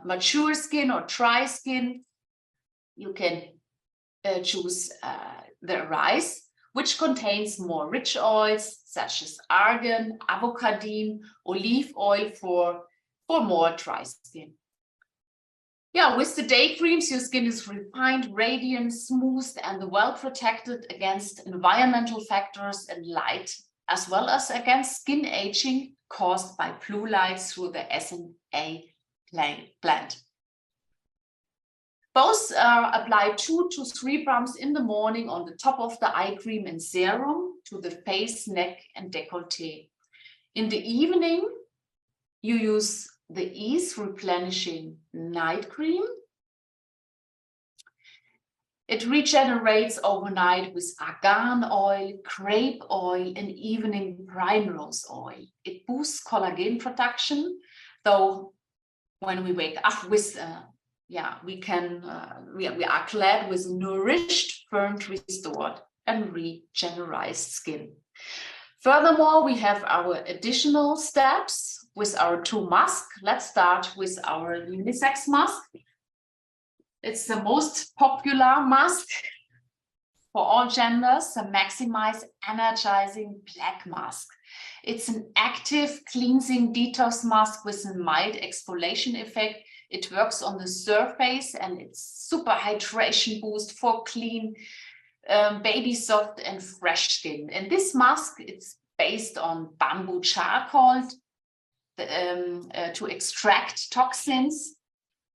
mature skin or dry skin. You can choose the Arise, which contains more rich oils such as argan, avocadine, olive oil for more dry skin. Yeah, with the day creams, your skin is refined, radiant, smooth, and well protected against environmental factors and light, as well as against skin aging caused by blue light through the SNA plant. Both apply 2 to 3 pumps in the morning on the top of the eye cream and serum to the face, neck, and décolleté. In the evening, you use the Ease Replenishing Night Cream. It regenerates overnight with argan oil, grape oil, and evening primrose oil. It boosts collagen production, though when we wake up with we are clad with nourished, firmed, restored, and regenerized skin. Furthermore, we have our additional steps with our 2 masks. Let's start with our unisex mask. It's the most popular mask for all genders, the Maximize Energizing Black Mask. It's an active cleansing detox mask with a mild exfoliation effect. It works on the surface and it's super hydration boost for clean, baby soft and fresh skin. And this mask, it's based on bamboo charcoal to extract toxins.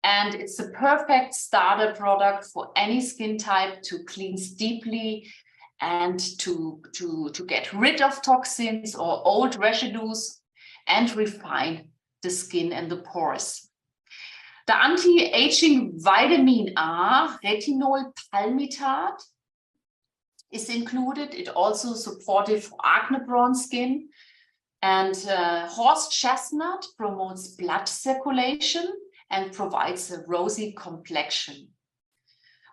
And it's a perfect starter product for any skin type to cleanse deeply and to get rid of toxins or old residues and refine the skin and the pores. The anti-aging vitamin A, retinol palmitate, is included. It also supportive for acne-prone skin. And horse chestnut promotes blood circulation and provides a rosy complexion.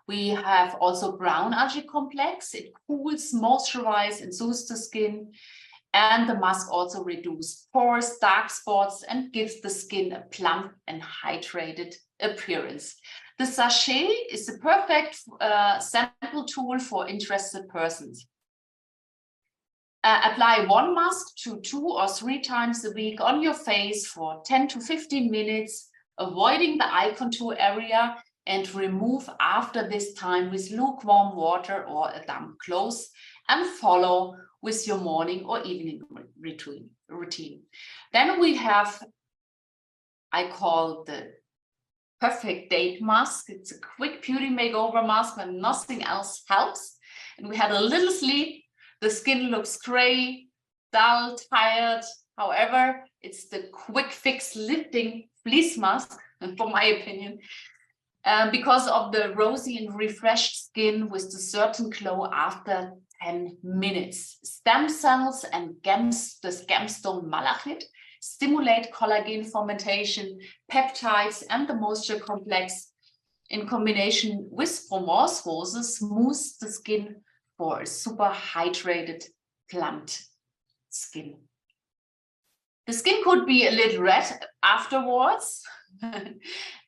We have also brown algae complex. It cools, moisturizes, and soothes the skin. And the mask also reduces pores, dark spots, and gives the skin a plump and hydrated appearance. The sachet is the perfect sample tool for interested persons. Apply one mask 2 or 3 times a week on your face for 10 to 15 minutes, avoiding the eye contour area, and remove after this time with lukewarm water or a damp cloth, and follow with your morning or evening routine. Then we have, I call the perfect date mask. It's a quick beauty makeover mask when nothing else helps. And we had a little sleep. The skin looks gray, dull, tired. However, it's the quick fix lifting fleece mask, for my opinion, because of the rosy and refreshed skin with a certain glow after 10 minutes. Stem cells and the gemstone malachite stimulate collagen fermentation, peptides, and the moisture complex in combination with Provence roses smooths the skin for a super hydrated, plumped skin. The skin could be a little red afterwards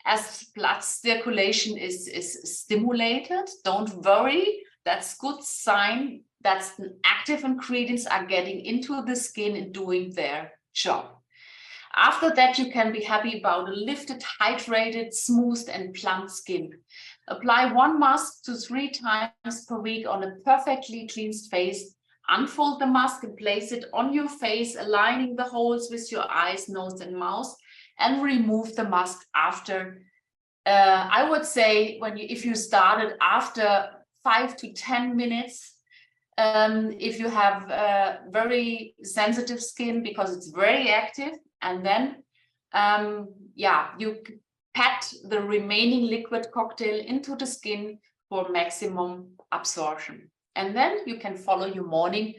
as blood circulation is stimulated. Don't worry, that's good sign that the active ingredients are getting into the skin and doing their job. After that, you can be happy about a lifted, hydrated, smoothed, and plump skin. Apply one mask 2 to 3 times per week on a perfectly cleansed face. Unfold the mask and place it on your face, aligning the holes with your eyes, nose, and mouth, and remove the mask after. I would say if you started after 5 to 10 minutes, if you have very sensitive skin because it's very active, and then you pat the remaining liquid cocktail into the skin for maximum absorption. And then you can follow your morning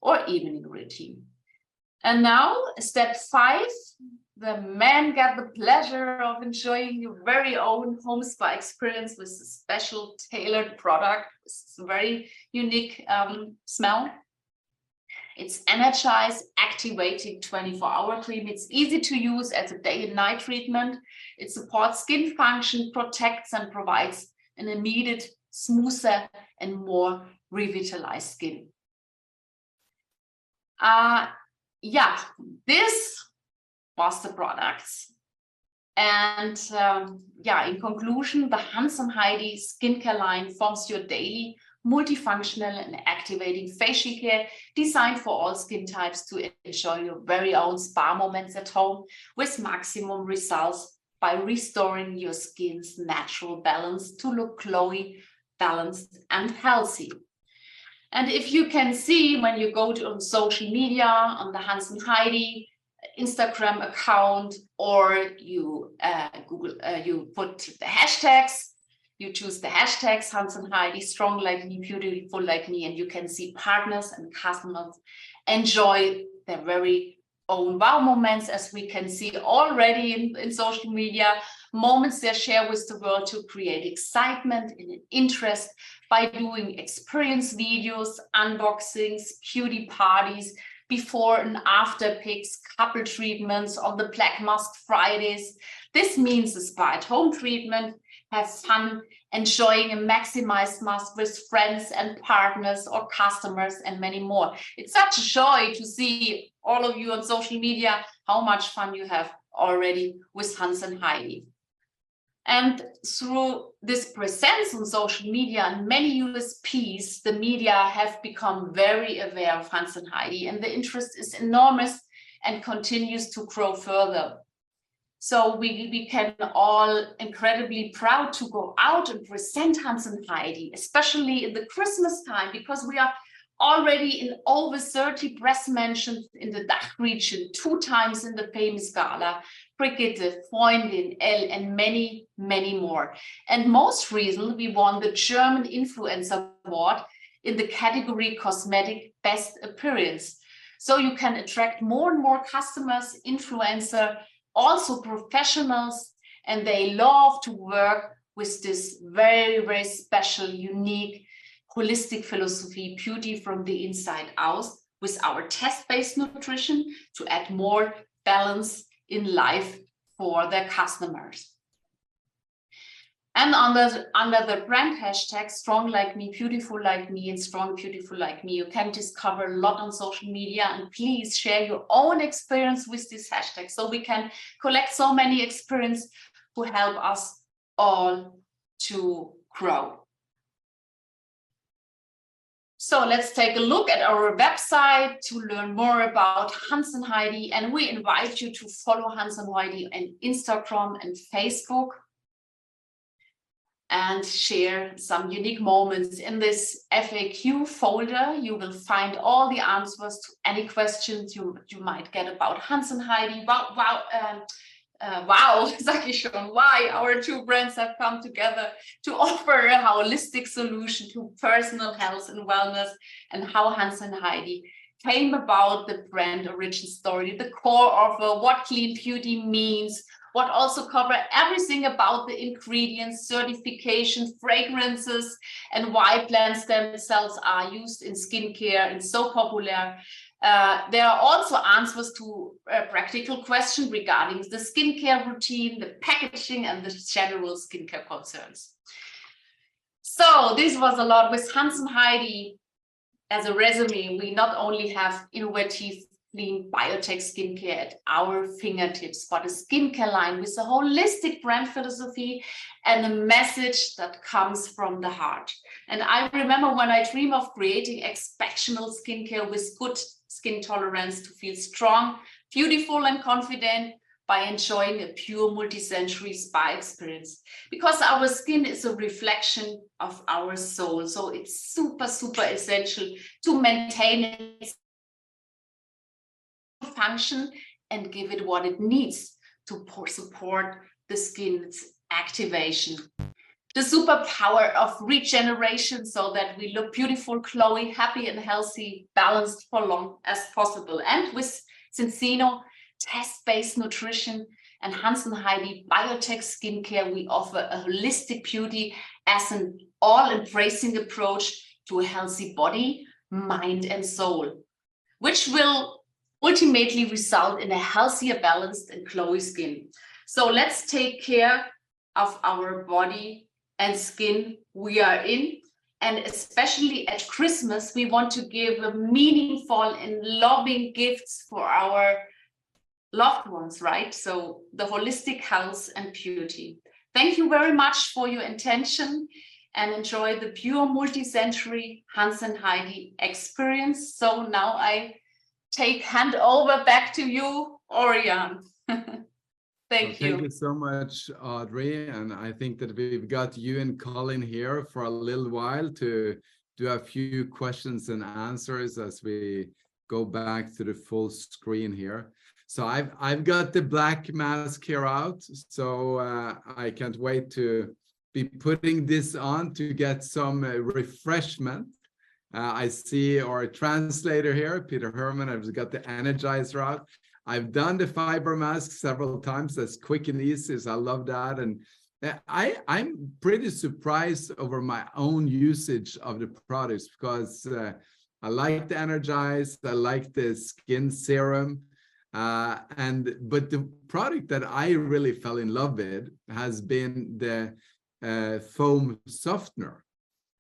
or evening routine. And now step 5, the man got the pleasure of enjoying your very own home spa experience with a special tailored product. It's a very unique smell. It's energized, activating 24-hour cream. It's easy to use as a day and night treatment. It supports skin function, protects and provides an immediate, smoother and more revitalized skin. This was the products. And in conclusion, the Hans & Heidi skincare line forms your daily multifunctional and activating facial care designed for all skin types to enjoy your very own spa moments at home with maximum results by restoring your skin's natural balance to look glowy, balanced, and healthy. And if you can see when you go on social media on the Hans & Heidi Instagram account, or you you put the hashtags, you choose the hashtags Hans & Heidi, strong like me, beautiful like me, and you can see partners and customers enjoy their very own wow moments, as we can see already in social media, moments they share with the world to create excitement and interest by doing experience videos, unboxings, beauty parties, before and after pics, couple treatments on the Black Mask Fridays. This means a spa at home treatment, have fun, enjoying a maximized mask with friends and partners or customers, and many more. It's such a joy to see all of you on social media, how much fun you have already with Hans & Heidi. And through this presence on social media and many USPs, the media have become very aware of Hans & Heidi, and the interest is enormous and continues to grow further. So we can all incredibly proud to go out and present Hans & Heidi, especially in the Christmas time, because we are already in over 30 press mentions in the DACH region, 2 times in the famous gala, Brigitte, Freundin, Elle, and many, many more. And most recently, we won the German Influencer Award in the category Cosmetic Best Appearance. So you can attract more and more customers, influencer, also professionals, and they love to work with this very, very special, unique, holistic philosophy, beauty from the inside out, with our test-based nutrition to add more balance in life for their customers. And under the brand hashtag strong like me, beautiful like me, and strong beautiful like me, you can discover a lot on social media. And please share your own experience with this hashtag so we can collect so many experiences to help us all to grow. So let's take a look at our website to learn more about Hans and Heidi. And we invite you to follow Hans and Heidi on Instagram and Facebook and share some unique moments. In this FAQ folder, you will find all the answers to any questions you might get about Hans and Heidi. Wow, sag ich schon, why our two brands have come together to offer a holistic solution to personal health and wellness, and how Hans and Heidi came about, the brand origin story, the core of what clean beauty means, what also cover everything about the ingredients, certification, fragrances, and why plant stem cells are used in skincare and so popular. There are also answers to practical questions regarding the skincare routine, the packaging, and the general skincare concerns. So this was a lot with Hans and Heidi. As a resume, we not only have innovative, clean biotech skincare at our fingertips, but a skincare line with a holistic brand philosophy and a message that comes from the heart. And I remember when I dream of creating exceptional skincare with good skin tolerance to feel strong, beautiful, and confident by enjoying a pure multi-sensory spa experience. Because our skin is a reflection of our soul. So it's super, super essential to maintain its function and give it what it needs to support the skin's activation. The superpower of regeneration so that we look beautiful, glowing, happy and healthy, balanced for long as possible. And with Zinzino test-based nutrition and Hans and Heidi biotech skincare, we offer a holistic beauty as an all-embracing approach to a healthy body, mind and soul, which will ultimately result in a healthier, balanced and glowy skin. So let's take care of our body and skin we are in. And especially at Christmas, we want to give a meaningful and loving gifts for our loved ones, right? So the holistic health and beauty. Thank you very much for your attention and enjoy the pure multi-sensory Hans and Heidi experience. So now I hand over back to you, Orion. Thank you. Thank you so much, Audrey. And I think that we've got you and Colin here for a little while to do a few questions and answers as we go back to the full screen here. So I've got the black mask here out, so I can't wait to be putting this on to get some refreshment. I see our translator here, Peter Herman. I've got the energizer out. I've done the fiber mask several times. That's quick and easy, so I love that. And I'm pretty surprised over my own usage of the products because I like the Energize, I like the skin serum. But the product that I really fell in love with has been the foam softener.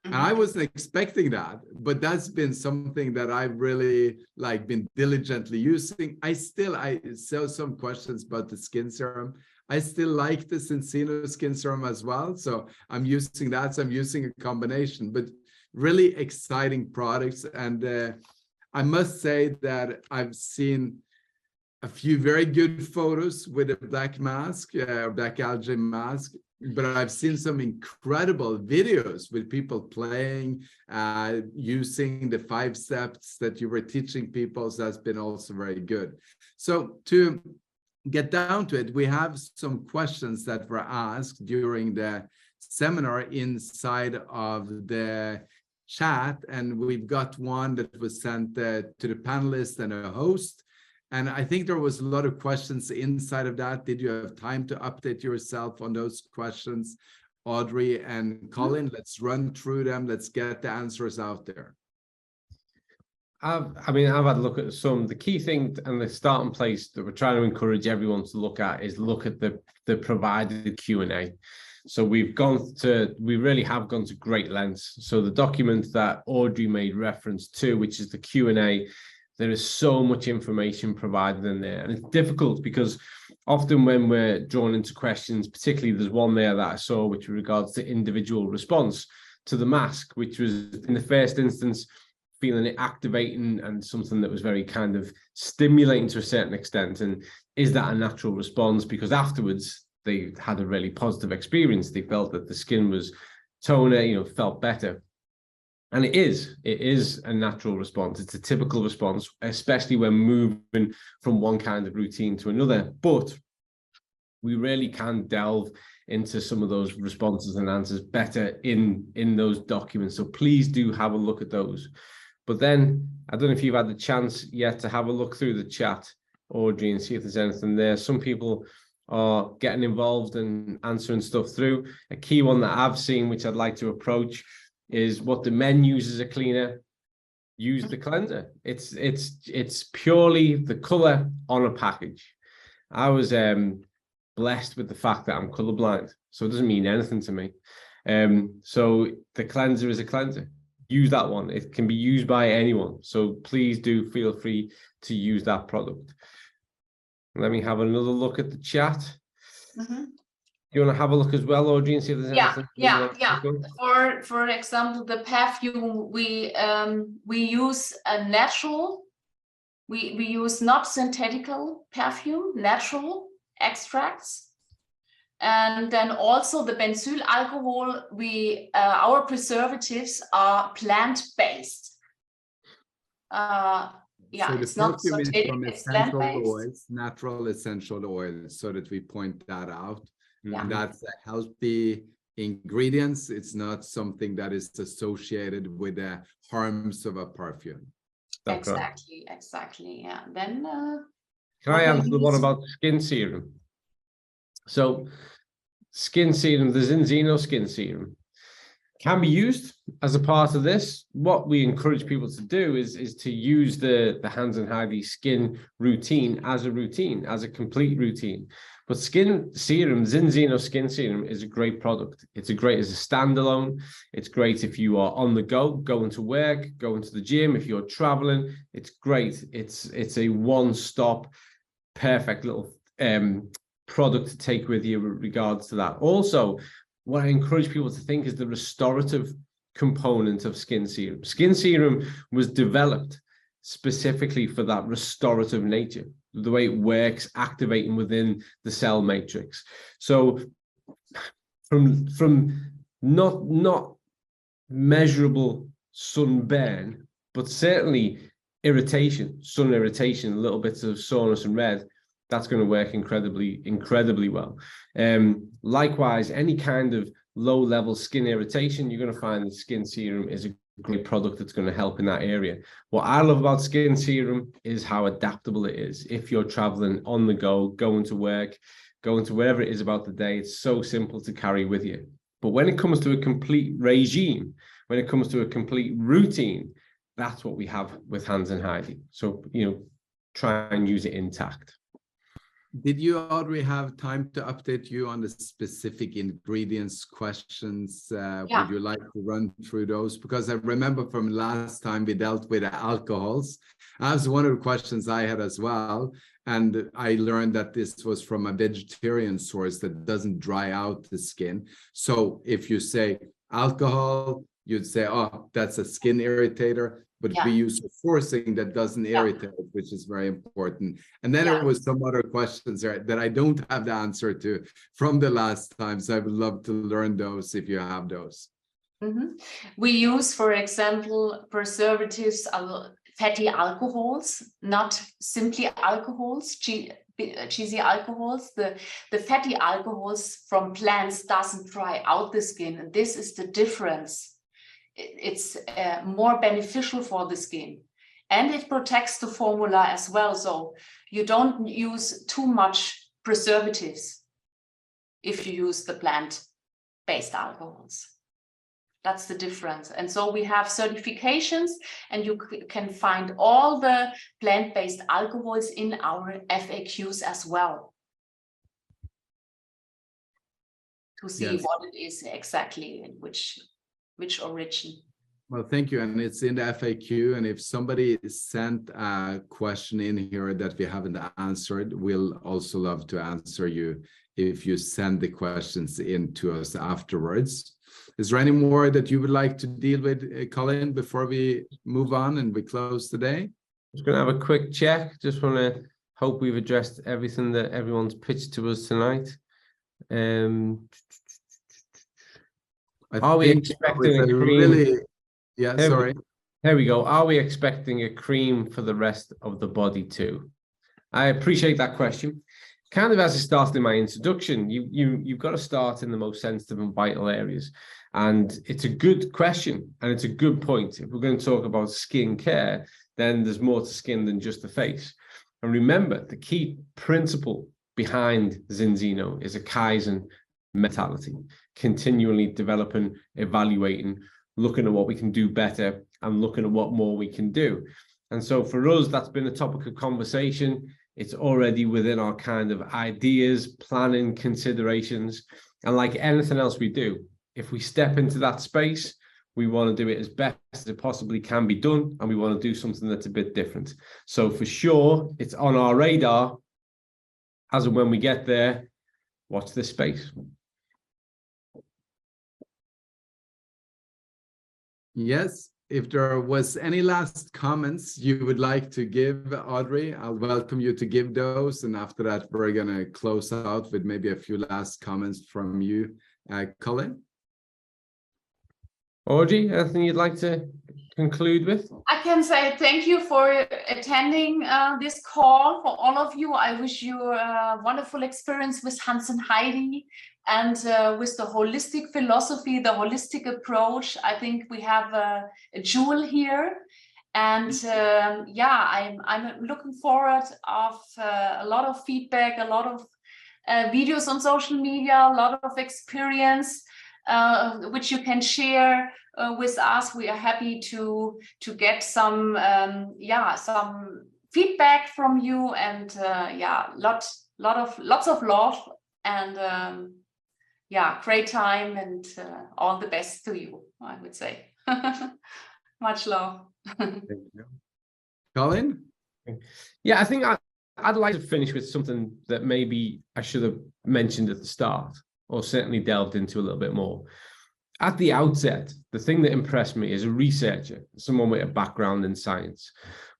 And I wasn't expecting that, but that's been something that I've really been diligently using. I saw some questions about the skin serum. I still like the Zinzino skin serum as well. So I'm using that. So I'm using a combination, but really exciting products. And I must say that I've seen a few very good photos with a black mask, black algae mask. But I've seen some incredible videos with people playing, using the 5 steps that you were teaching people. So that's been also very good. So to get down to it, we have some questions that were asked during the seminar inside of the chat. And we've got one that was sent to the panelists and a host. And I think there was a lot of questions inside of that. Did you have time to update yourself on those questions, Audrey and Colin? Let's run through them. Let's get the answers out there. I've had a look at some. The key thing and the starting place that we're trying to encourage everyone to look at is look at the provided Q&A. So we really have gone to great lengths. So the document that Audrey made reference to, which is the Q&A, there is so much information provided in there. And it's difficult because often when we're drawn into questions, particularly there's one there that I saw, which regards to individual response to the mask, which was in the first instance, feeling it activating and something that was very kind of stimulating to a certain extent. And is that a natural response? Because afterwards they had a really positive experience. They felt that the skin was toner, felt better. And it is a natural response. It's a typical response, especially when moving from one kind of routine to another. But we really can delve into some of those responses and answers better in those documents. So please do have a look at those. But then, I don't know if you've had the chance yet to have a look through the chat, Audrey, and see if there's anything there. Some people are getting involved and answering stuff through. A key one that I've seen, which I'd like to approach, is what the men use as a cleaner, use the cleanser. It's purely the color on a package. I was blessed with the fact that I'm colorblind, so it doesn't mean anything to me. So the cleanser is a cleanser. Use that one. It can be used by anyone. So please do feel free to use that product. Let me have another look at the chat. Mm-hmm. You want to have a look as well, Audrey, and see if there's anything? Yeah. For example, the perfume we use a natural. We use not synthetical perfume, natural extracts, and then also the benzyl alcohol. Our preservatives are plant-based. So it's not synthetic, from it's essential plant-based. oils, natural essential oils, so that we point that out. Yeah. And that's a healthy ingredients. It's not something that is associated with the harms of a perfume. Exactly. Yeah. Then can I answer the one about skin serum? So skin serum, the Zinzino skin serum, can be used as a part of this. What we encourage people to do is to use the Hands and Heidi skin routine, as a complete routine. But skin serum, Zinzino skin serum, is a great product. It's great as a standalone. It's great if you are on the go, going to work, going to the gym, if you're traveling. It's great. It's a one-stop, perfect little product to take with you with regards to that. Also, what I encourage people to think is the restorative component of skin serum. Skin serum was developed specifically for that restorative nature, the way it works, activating within the cell matrix. So from not measurable sunburn, but certainly sun irritation, little bits of soreness and red, that's going to work incredibly well. Likewise, any kind of low-level skin irritation, you're going to find that skin serum is a great product that's going to help in that area. What I love about skin serum is how adaptable it is. If you're traveling on the go, going to work, going to wherever it is about the day, it's so simple to carry with you. But when it comes to a complete regime, when it comes to a complete routine, that's what we have with Hands and Heidi. So, try and use it intact. Did you already have time to update you on the specific ingredients questions? Would you like to run through those? Because I remember from last time we dealt with alcohols. That was one of the questions I had as well. And I learned that this was from a vegetarian source that doesn't dry out the skin. So if you say alcohol, you'd say, oh, that's a skin irritator. But we use a sourcing that doesn't irritate, which is very important. And then there was some other questions there that I don't have the answer to from the last time. So I would love to learn those if you have those. Mm-hmm. We use, for example, preservatives, fatty alcohols, not simply alcohols, cheesy alcohols. The fatty alcohols from plants doesn't dry out the skin. And this is the difference. It's more beneficial for the skin, and it protects the formula as well. So you don't use too much preservatives if you use the plant-based alcohols. That's the difference. And so we have certifications, and you can find all the plant-based alcohols in our FAQs as well. to see Yes. what it is exactly and which origin. Well, thank you. And it's in the FAQ. And if somebody sent a question in here that we haven't answered, we'll also love to answer you if you send the questions in to us afterwards. Is there any more that you would like to deal with, Colin, before we move on and we close today? Just going to have a quick check. Just want to hope we've addressed everything that everyone's pitched to us tonight. Are we expecting a cream? Yeah, sorry. There we go. Are we expecting a cream for the rest of the body too? I appreciate that question. Kind of as I started in my introduction, you've got to start in the most sensitive and vital areas. And it's a good question and it's a good point. If we're going to talk about skin care, then there's more to skin than just the face. And remember, the key principle behind Zinzino is a Kaizen mentality, continually developing, evaluating, looking at what we can do better and looking at what more we can do. And so for us, that's been a topic of conversation. It's already within our kind of ideas, planning, considerations. And like anything else we do, if we step into that space, we want to do it as best as it possibly can be done. And we want to do something that's a bit different. So for sure, it's on our radar. As and when we get there, watch this space. Yes. If there was any last comments you would like to give, Audrey, I'll welcome you to give those. And after that, we're going to close out with maybe a few last comments from you, Colin. Audrey, anything you'd like to conclude with? I can say thank you for attending this call. For all of you, I wish you a wonderful experience with Hans and Heidi. And with the holistic philosophy, the holistic approach, I think we have a jewel here. And yeah, I'm looking forward of a lot of feedback, a lot of videos on social media, a lot of experience, which you can share with us. We are happy to get some some feedback from you, and yeah, lots of love and. Yeah, great time and all the best to you, I would say. Much love. Thank you. Colin? Yeah, I think I'd like to finish with something that maybe I should have mentioned at the start, or certainly delved into a little bit more. At the outset, the thing that impressed me as a researcher, someone with a background in science,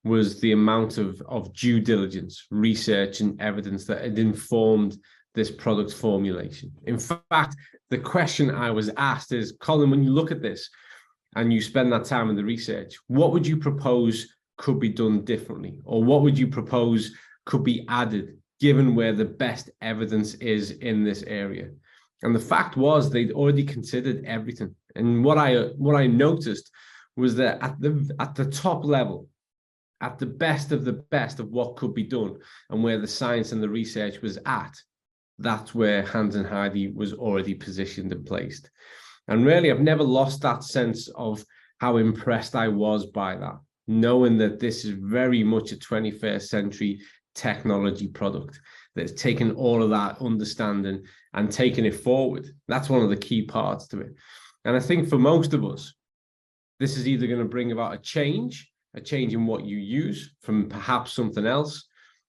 was the amount of due diligence, research, and evidence that had informed this product formulation. In fact, the question I was asked is, Colin, when you look at this and you spend that time in the research, what would you propose could be done differently? Or what would you propose could be added, given where the best evidence is in this area? And the fact was they'd already considered everything. And what I noticed was that at the top level, at the best of what could be done and where the science and the research was at, that's where Hans and Heidi was already positioned and placed. And really, I've never lost that sense of how impressed I was by that, knowing that this is very much a 21st century technology product that's taken all of that understanding and taken it forward. That's one of the key parts to it. And I think for most of us, this is either going to bring about a change in what you use from perhaps something else,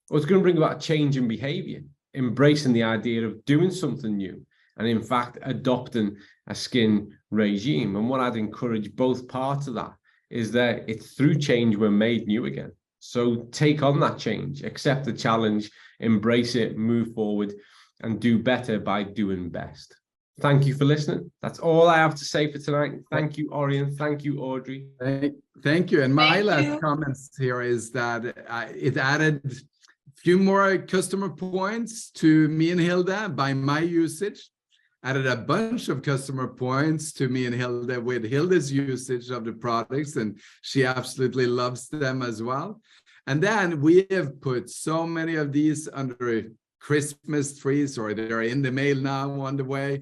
or it's going to bring about a change in behavior, embracing the idea of doing something new and in fact adopting a skin regime. And what I'd encourage both parts of that is that it's through change we're made new again. So take on that change, accept the challenge, embrace it, move forward, and do better by doing best. Thank you for listening. That's all I have to say for tonight. Thank you, Orion. Thank you, Audrey. Thank you. And my last comments here is that it added few more customer points to me and Hilda by my usage, added a bunch of customer points to me and Hilda with Hilda's usage of the products, and she absolutely loves them as well. And then we have put so many of these under Christmas trees, or they're in the mail now on the way.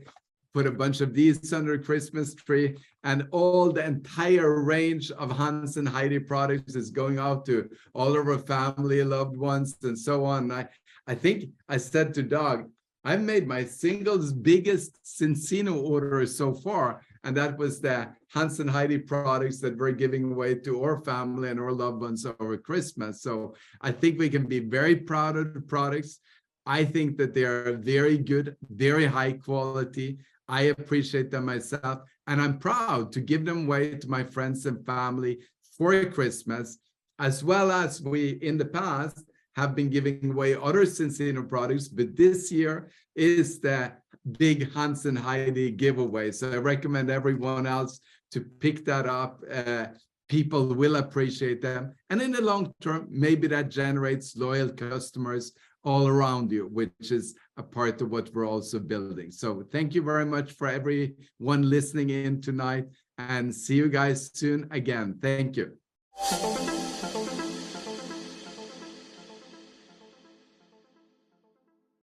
Put a bunch of these under Christmas tree, and all the entire range of Hans and Heidi products is going out to all of our family, loved ones, and so on. I think I said to Doug, I've made my singles biggest Zinzino order so far, and that was the Hans and Heidi products that we're giving away to our family and our loved ones over Christmas. So I think we can be very proud of the products. I think that they are very good, very high quality. I appreciate them myself, and I'm proud to give them away to my friends and family for Christmas, as well as we, in the past, have been giving away other Zinzino products, but this year is the big Hans and Heidi giveaway. So I recommend everyone else to pick that up. People will appreciate them. And in the long term, maybe that generates loyal customers all around you, which is a part of what we're also building. So thank you very much for everyone listening in tonight, and see you guys soon again. Thank you.